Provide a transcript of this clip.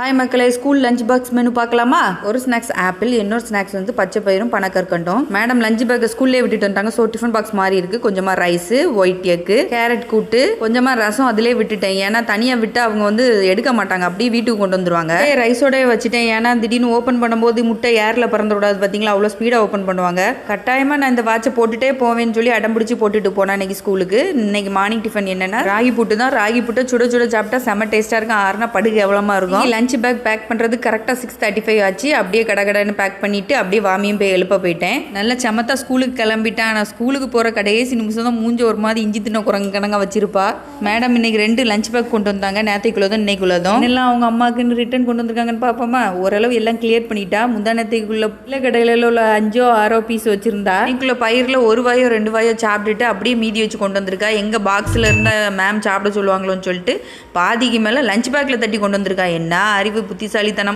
Hi மக்களே, school lunch box menu பார்க்கலாமா? ஒரு ஸ்நாக்ஸ் ஆப்பிள், இன்னொரு ஸ்நாக்ஸ் வந்து பச்சை பயிரும் பனக்கற்கண்டும். மேடம் லஞ்ச் பேக் ஸ்கூல்லே விட்டுட்டு வந்துட்டாங்க. ஸோ டிஃபன் பாக்ஸ் மாதிரி இருக்கு. கொஞ்சமா ரைஸ், ஒயிட் எக்கு, கேரட் கூட்டு, கொஞ்சமா ரசம் அதிலே விட்டுட்டேன். ஏன்னா தனியா விட்டு அவங்க வந்து எடுக்க மாட்டாங்க, அப்படியே வீட்டுக்கு கொண்டு வந்துருவாங்க. ரைஸோட வச்சுட்டேன். ஏன்னா திடீர்னு ஓப்பன் பண்ணும்போது முட்டை ஏர்ல பறந்து விடாது பார்த்தீங்களா, அவ்வளோ ஸ்பீடாக ஓப்பன் பண்ணுவாங்க. கட்டாயமா நான் இந்த வாட்சை போட்டுட்டே போவேன்னு சொல்லி அடம்பிடிச்சு போட்டுட்டு போனேன் இன்னைக்கு ஸ்கூலுக்கு. இன்னைக்கு மார்னிங் டிஃபன் என்னன்னா ராகி புட்டு தான். ராகி புட்டை சுட சுட சாப்பிட்டா செம்ம டேஸ்டா இருக்கும். ஆறுனா படுகு எவ்வளோமா இருக்கும். லஞ்ச் பேக் பேக் பண்ணுறது கரெக்டாக 6:35 ஆச்சு. அப்படியே கடகடன்னு பேக் பண்ணிவிட்டு அப்படியே வாமியும் போய் எழுப்ப போயிட்டேன். நல்லா சமத்தா ஸ்கூலுக்கு கிளம்பிட்டேன். ஆனால் ஸ்கூலுக்கு போகிற கடைசி நிமிஷம் தான் மூஞ்சி ஒரு மாதிரி இஞ்சி தின்ன குரங்கு கணங்க வச்சிருப்பா. மேடம் இன்னைக்கு 2 லஞ்ச் பேக் கொண்டு வந்தாங்க. நேற்றுக்குள்ளதும் இன்னைக்குள்ளதும் எல்லாம் அவங்க அம்மாவுக்குன்னு ரிட்டர்ன் கொண்டு வந்திருக்காங்கன்னு பார்ப்போமா. ஓரளவு எல்லாம் கிளியர் பண்ணிட்டா. முந்தானத்துக்குள்ள பிள்ளை கடையில் உள்ள 5 or 6 பீஸ் வச்சிருந்தா. இன்னைக்குள்ள பயிரில் 1 வாயோ 2 வாயோ சாப்பிட்டுட்டு அப்படியே மீதி வச்சு கொண்டு வந்திருக்கா. எங்கள் பாக்ஸில் இருந்தால் மேம் சாப்பிட சொல்லுவாங்களோன்னு சொல்லிட்டு பாதிக்கு மேலே லஞ்ச் பேக்கில் தட்டி கொண்டு வந்திருக்கா. என்ன அறிவு புத்திசாலித்தனம்.